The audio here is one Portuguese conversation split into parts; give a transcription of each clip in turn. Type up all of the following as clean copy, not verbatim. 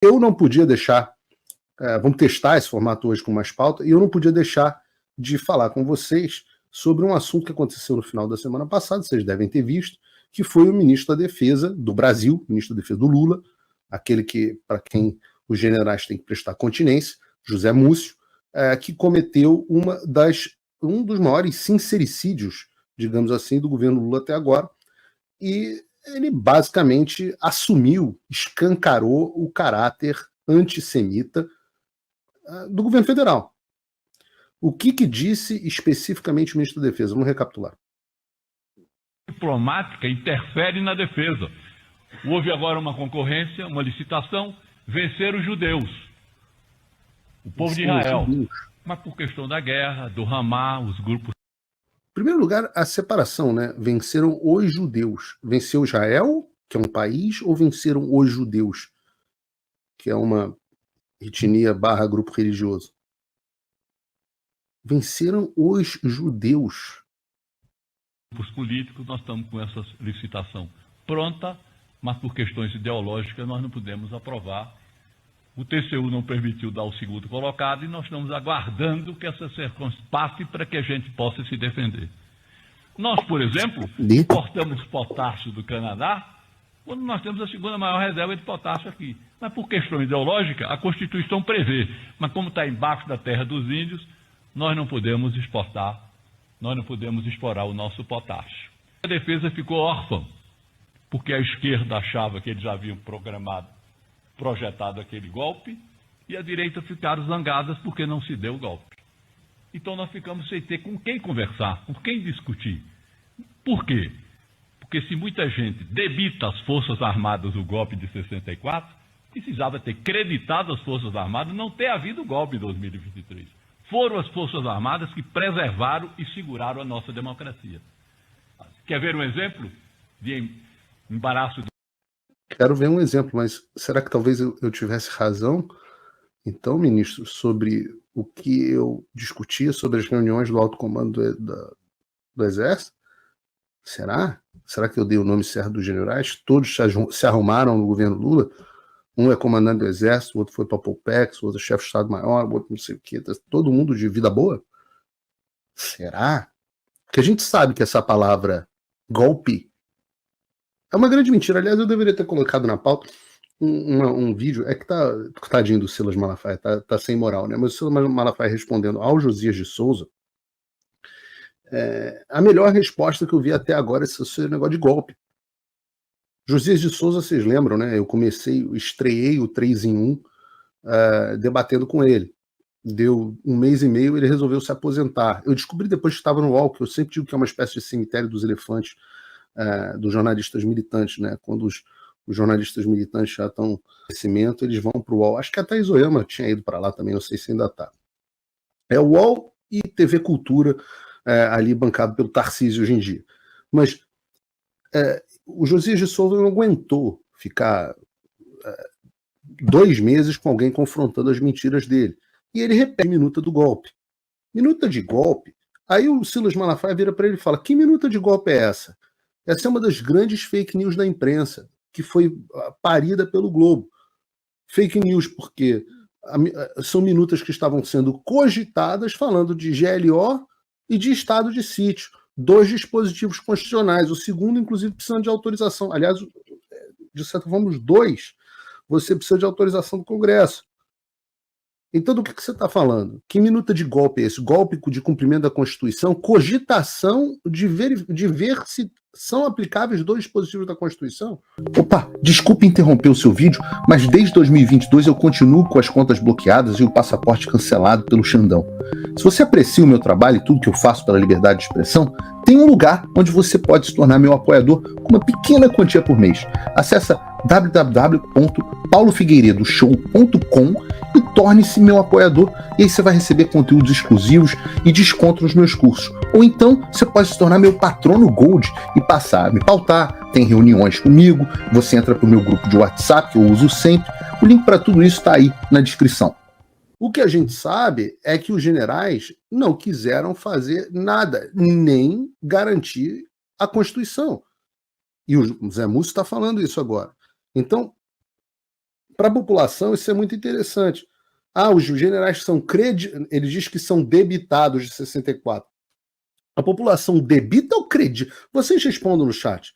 eu não podia deixar, vamos testar esse formato hoje com mais pauta, e eu não podia deixar de falar com vocês sobre um assunto que aconteceu no final da semana passada, vocês devem ter visto, que foi o ministro da Defesa do Brasil, ministro da Defesa do Lula, aquele que, para quem os generais têm que prestar continência, José Múcio, que cometeu um dos maiores sincericídios, digamos assim, do governo Lula até agora, e ele basicamente assumiu, escancarou o caráter antissemita do governo federal. O que disse especificamente o ministro da Defesa? Vamos recapitular. Diplomática interfere na defesa. Houve agora uma concorrência, uma licitação, vencer os judeus, o povo de Israel. Mas por questão da guerra, do Hamas, os grupos... Em primeiro lugar, a separação, né? Venceram os judeus. Venceu Israel, que é um país, ou venceram os judeus, que é uma etnia / grupo religioso? Venceram os judeus. Os políticos, nós estamos com essa licitação pronta, mas por questões ideológicas nós não pudemos aprovar. O TCU não permitiu dar o segundo colocado e nós estamos aguardando que essa circunstância passe para que a gente possa se defender. Nós, por exemplo, importamos potássio do Canadá quando nós temos a segunda maior reserva de potássio aqui. Mas por questão ideológica, a Constituição prevê. Mas como está embaixo da terra dos índios, nós não podemos exportar, nós não podemos explorar o nosso potássio. A defesa ficou órfã, porque a esquerda achava que eles haviam projetado aquele golpe, e a direita ficaram zangadas porque não se deu o golpe. Então nós ficamos sem ter com quem conversar, com quem discutir. Por quê? Porque se muita gente debita às Forças Armadas o golpe de 64, precisava ter creditado as Forças Armadas não ter havido o golpe em 2023. Foram as Forças Armadas que preservaram e seguraram a nossa democracia. Quer ver um exemplo de embaraço? Quero ver um exemplo, mas será que talvez eu tivesse razão, então, ministro, sobre o que eu discutia sobre as reuniões do alto comando do Exército? Será? Será que eu dei o nome certo dos generais? Todos se arrumaram no governo Lula? Um é comandante do Exército, o outro foi para a Polpex, o outro é chefe de Estado-Maior, o outro não sei o quê. Todo mundo de vida boa? Será? Porque a gente sabe que essa palavra golpe é uma grande mentira. Aliás, eu deveria ter colocado na pauta um vídeo. É que tadinho do Silas Malafaia, tá sem moral, né? Mas o Silas Malafaia respondendo ao Josias de Souza, a melhor resposta que eu vi até agora é esse negócio de golpe. Josias de Souza, vocês lembram, né? Eu estreiei o 3 em 1 debatendo com ele. Deu 1 mês e meio, ele resolveu se aposentar. Eu descobri depois que estava no UOL, que eu sempre digo que é uma espécie de cemitério dos elefantes, dos jornalistas militantes, né? Quando os jornalistas militantes já estão em crescimento, eles vão para o UOL. Acho que a Thaís Oyama tinha ido para lá também, não sei se ainda está. É o UOL e TV Cultura, ali bancado pelo Tarcísio hoje em dia. Mas o Josias de Souza não aguentou ficar 2 meses com alguém confrontando as mentiras dele. E ele repete a minuta do golpe. Minuta de golpe? Aí o Silas Malafaia vira para ele e fala: que minuta de golpe é essa? Essa é uma das grandes fake news da imprensa, que foi parida pelo Globo. Fake news porque são minutas que estavam sendo cogitadas falando de GLO e de estado de sítio. 2 dispositivos constitucionais. O segundo, inclusive, precisando de autorização. Aliás, de certa forma, os 2, você precisa de autorização do Congresso. Então, do que você está falando? Que minuta de golpe é esse? Golpe de cumprimento da Constituição? Cogitação de ver se são aplicáveis 2 dispositivos da Constituição? Opa, desculpe interromper o seu vídeo, mas desde 2022 eu continuo com as contas bloqueadas e o passaporte cancelado pelo Xandão. Se você aprecia o meu trabalho e tudo que eu faço pela liberdade de expressão, tem um lugar onde você pode se tornar meu apoiador com uma pequena quantia por mês. Acesse www.paulofigueiredoshow.com e torne-se meu apoiador, e aí você vai receber conteúdos exclusivos e desconto nos meus cursos. Ou então você pode se tornar meu patrono Gold e passar a me pautar, tem reuniões comigo, você entra para o meu grupo de WhatsApp que eu uso sempre. O link para tudo isso está aí na descrição. O que a gente sabe é que os generais não quiseram fazer nada, nem garantir a Constituição. E o Zé Múcio está falando isso agora. Então, Para a população, isso é muito interessante. Os generais são ele diz que são debitados de 64. A população debita ou acredita? Vocês respondam no chat.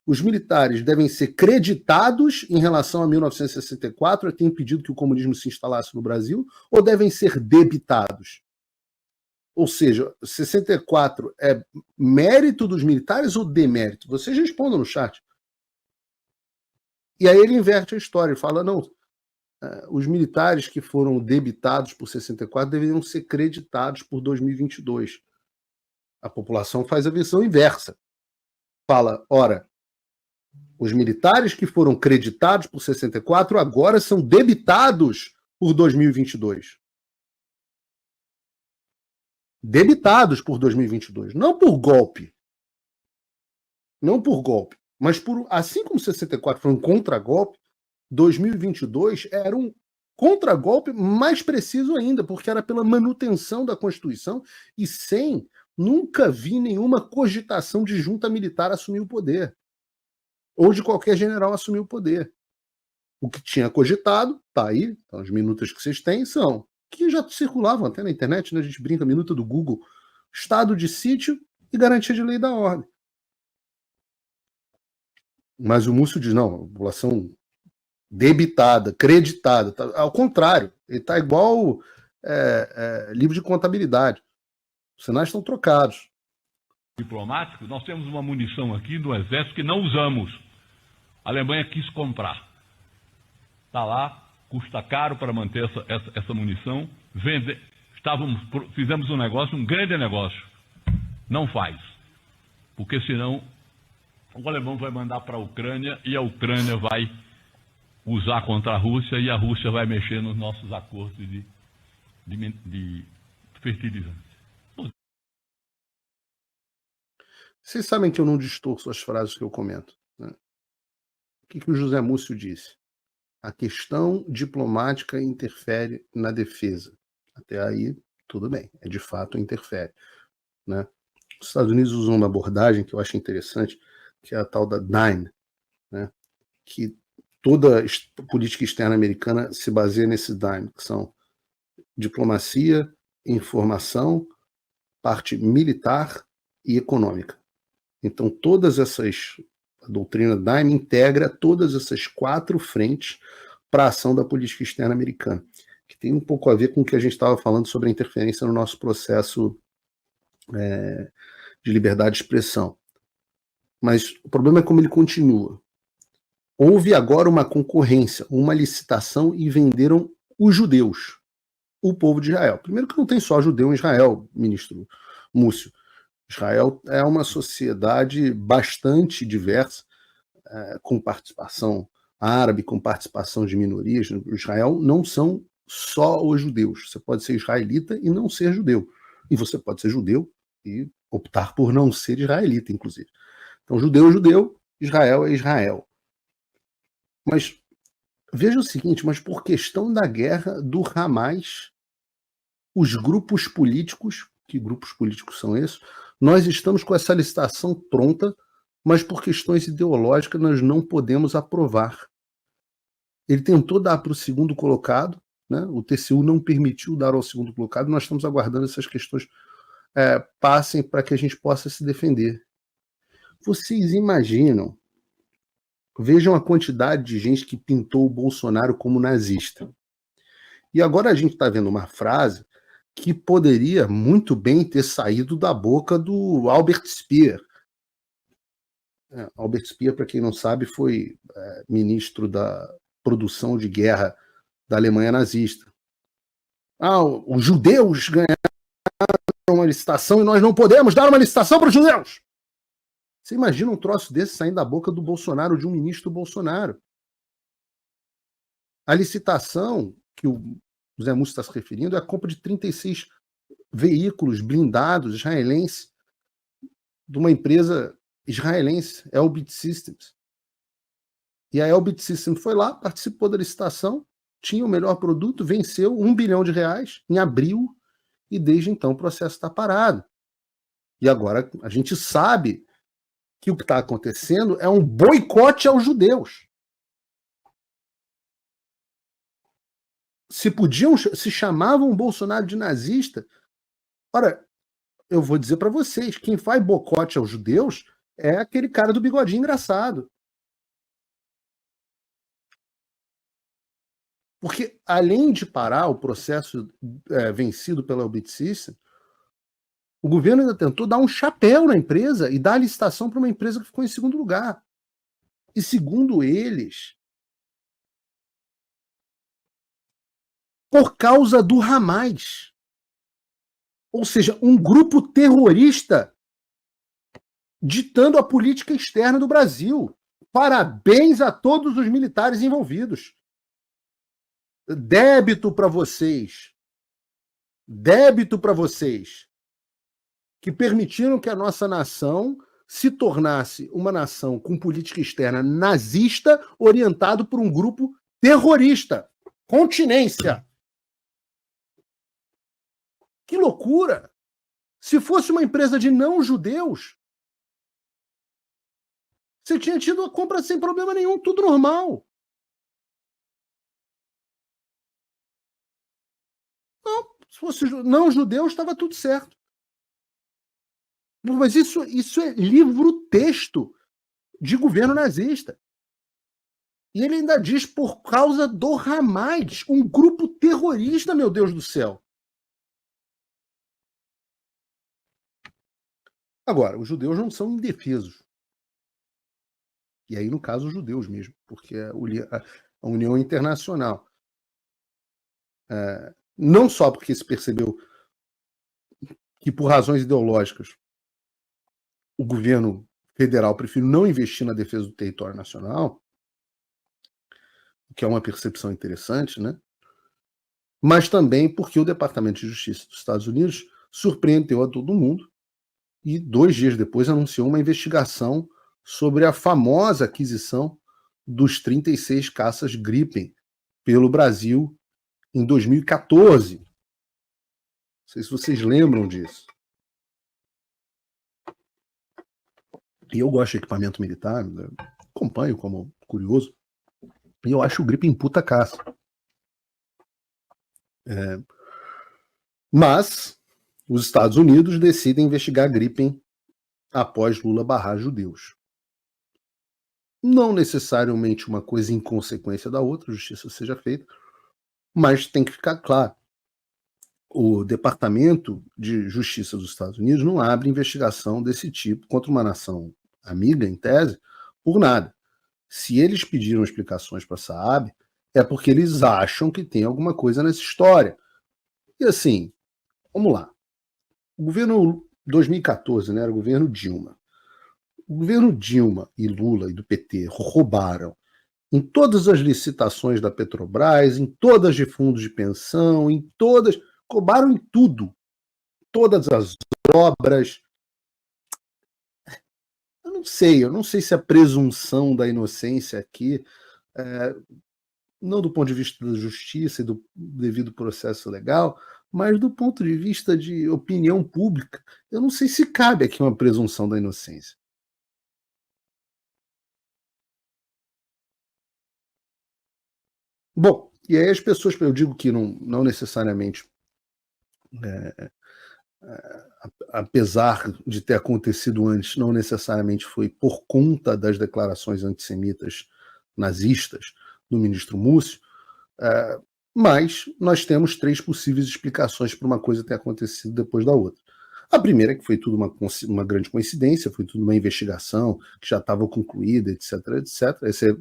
Os militares devem ser creditados em relação a 1964, a ter impedido que o comunismo se instalasse no Brasil, ou devem ser debitados? Ou seja, 64 é mérito dos militares ou demérito? Vocês respondam no chat. E aí ele inverte a história, ele fala, não, os militares que foram debitados por 64 deveriam ser creditados por 2022. A população faz a versão inversa. Fala, ora, os militares que foram creditados por 64 agora são debitados por 2022. Debitados por 2022. Não por golpe. Não por golpe. Mas por, assim como 64 foi um contragolpe, 2022 era um contragolpe mais preciso ainda, porque era pela manutenção da Constituição e nunca vi nenhuma cogitação de junta militar assumir o poder. Ou de qualquer general assumir o poder. O que tinha cogitado, tá aí, então as minutas que vocês têm são, que já circulavam até na internet, né? A gente brinca, minuta do Google, estado de sítio e garantia de lei da ordem. Mas o Múcio diz, não, a população debitada, creditada, tá, ao contrário, ele está igual livro de contabilidade. Os sinais estão trocados. Diplomático, nós temos uma munição aqui do Exército que não usamos. A Alemanha quis comprar. Está lá, custa caro para manter essa munição. Fizemos um negócio, um grande negócio. Não faz. Porque senão o alemão vai mandar para a Ucrânia e a Ucrânia vai usar contra a Rússia e a Rússia vai mexer nos nossos acordos de fertilizantes. Vocês sabem que eu não distorço as frases que eu comento, né? O que o José Múcio disse? A questão diplomática interfere na defesa. Até aí, tudo bem. De fato, interfere, né? Os Estados Unidos usam uma abordagem que eu acho interessante, que é a tal da DIME, né? Que toda política externa americana se baseia nesse DIME, que são diplomacia, informação, parte militar e econômica. Então, a doutrina DIME integra todas essas 4 frentes para a ação da política externa americana, que tem um pouco a ver com o que a gente estava falando sobre a interferência no nosso processo de liberdade de expressão. Mas o problema é como ele continua. Houve agora uma concorrência, uma licitação e venderam os judeus, o povo de Israel. Primeiro que não tem só judeu em Israel, ministro Múcio. Israel é uma sociedade bastante diversa, com participação árabe, com participação de minorias. Israel não são só os judeus. Você pode ser israelita e não ser judeu. E você pode ser judeu e optar por não ser israelita, inclusive. Então, judeu é judeu, Israel é Israel. Mas veja o seguinte, mas por questão da guerra do Hamas, os grupos políticos, que grupos políticos são esses? Nós estamos com essa licitação pronta, mas por questões ideológicas nós não podemos aprovar. Ele tentou dar para o segundo colocado, né? O TCU não permitiu dar ao segundo colocado, nós estamos aguardando essas questões passem para que a gente possa se defender. Vocês imaginam, vejam a quantidade de gente que pintou o Bolsonaro como nazista. E agora a gente está vendo uma frase que poderia muito bem ter saído da boca do Albert Speer. Albert Speer, para quem não sabe, foi ministro da produção de guerra da Alemanha nazista. Os judeus ganharam uma licitação e nós não podemos dar uma licitação para os judeus. Você imagina um troço desse saindo da boca do Bolsonaro, de um ministro Bolsonaro? A licitação que o José Múcio está se referindo é a compra de 36 veículos blindados israelenses de uma empresa israelense, Elbit Systems. E a Elbit Systems foi lá, participou da licitação, tinha o melhor produto, venceu R$1 bilhão em abril, e desde então o processo está parado. E agora a gente sabe que o que está acontecendo é um boicote aos judeus. se chamavam o Bolsonaro de nazista. Ora, eu vou dizer para vocês, quem faz boicote aos judeus é aquele cara do bigodinho engraçado. Porque, além de parar o processo vencido pela Elbit Systems, o governo ainda tentou dar um chapéu na empresa e dar a licitação para uma empresa que ficou em segundo lugar. E, segundo eles, por causa do Hamas. Ou seja, um grupo terrorista ditando a política externa do Brasil. Parabéns a todos os militares envolvidos. Débito para vocês. Débito para vocês. Que permitiram que a nossa nação se tornasse uma nação com política externa nazista orientado por um grupo terrorista. Continência. Que loucura! Se fosse uma empresa de não-judeus, você tinha tido a compra sem problema nenhum, tudo normal. Não, se fosse não-judeu, estava tudo certo. Mas isso é livro-texto de governo nazista. E ele ainda diz por causa do Hamas, um grupo terrorista, meu Deus do céu. Agora, os judeus não são indefesos. E aí, no caso, os judeus mesmo, porque a União Internacional. Não só porque se percebeu que, por razões ideológicas, o governo federal prefere não investir na defesa do território nacional, o que é uma percepção interessante, né? Mas também porque o Departamento de Justiça dos Estados Unidos surpreendeu a todo mundo e 2 dias depois anunciou uma investigação sobre a famosa aquisição dos 36 caças Gripen pelo Brasil em 2014. Não sei se vocês lembram disso. E eu gosto de equipamento militar, né? Acompanho como curioso, e eu acho o Gripen puta caça. Mas os Estados Unidos decidem investigar Gripen após Lula barrar judeus. Não necessariamente uma coisa em consequência da outra, a justiça seja feita, mas tem que ficar claro. O Departamento de Justiça dos Estados Unidos não abre investigação desse tipo contra uma nação amiga, em tese, por nada. Se eles pediram explicações para a Saab, é porque eles acham que tem alguma coisa nessa história. E assim, vamos lá. O governo 2014, né, era o governo Dilma. O governo Dilma e Lula e do PT roubaram em todas as licitações da Petrobras, em todas de fundos de pensão, em todas, roubaram em tudo. Todas as obras. Eu não sei se a presunção da inocência aqui, não do ponto de vista da justiça e do devido processo legal, mas do ponto de vista de opinião pública, eu não sei se cabe aqui uma presunção da inocência. Bom, e aí as pessoas, eu digo que não necessariamente, apesar de ter acontecido antes, não necessariamente foi por conta das declarações antissemitas nazistas do ministro Múcio, mas nós temos 3 possíveis explicações para uma coisa ter acontecido depois da outra. A primeira é que foi tudo uma grande coincidência, foi tudo uma investigação que já estava concluída, etc, etc. Essa é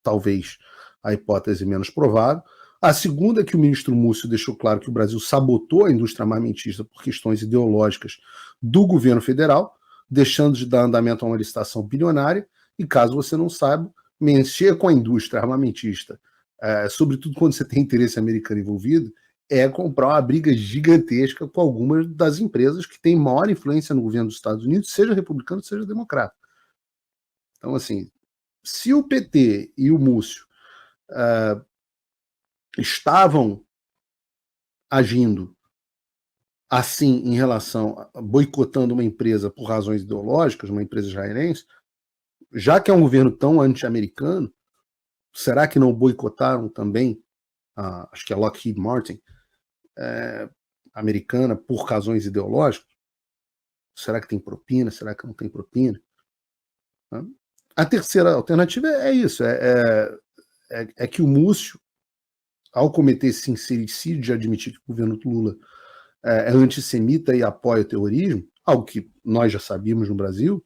talvez a hipótese menos provável. A segunda é que o ministro Múcio deixou claro que o Brasil sabotou a indústria armamentista por questões ideológicas do governo federal, deixando de dar andamento a uma licitação bilionária, e caso você não saiba, mexer com a indústria armamentista, sobretudo quando você tem interesse americano envolvido, é comprar uma briga gigantesca com algumas das empresas que têm maior influência no governo dos Estados Unidos, seja republicano, seja democrata. Então, assim, se o PT e o Múcio estavam agindo assim em relação a boicotando uma empresa por razões ideológicas, uma empresa israelense, já que é um governo tão anti-americano, será que não boicotaram também acho que é Lockheed Martin, americana, por razões ideológicas. Será que tem propina? Será que não tem propina? A terceira alternativa é isso, é que o Múcio, ao cometer esse sincericídio de admitir que o governo Lula é antissemita e apoia o terrorismo, algo que nós já sabíamos no Brasil,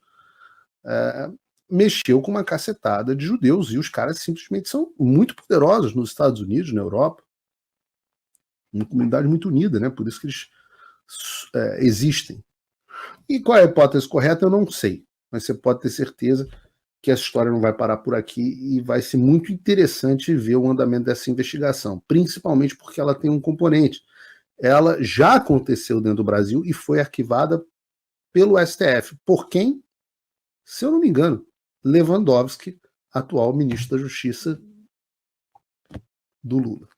mexeu com uma cacetada de judeus, e os caras simplesmente são muito poderosos nos Estados Unidos, na Europa, uma comunidade muito unida, né? Por isso que eles existem. E qual é a hipótese correta, eu não sei, mas você pode ter certeza que essa história não vai parar por aqui e vai ser muito interessante ver o andamento dessa investigação, principalmente porque ela tem um componente. Ela já aconteceu dentro do Brasil e foi arquivada pelo STF. Por quem? Se eu não me engano, Lewandowski, atual ministro da Justiça do Lula.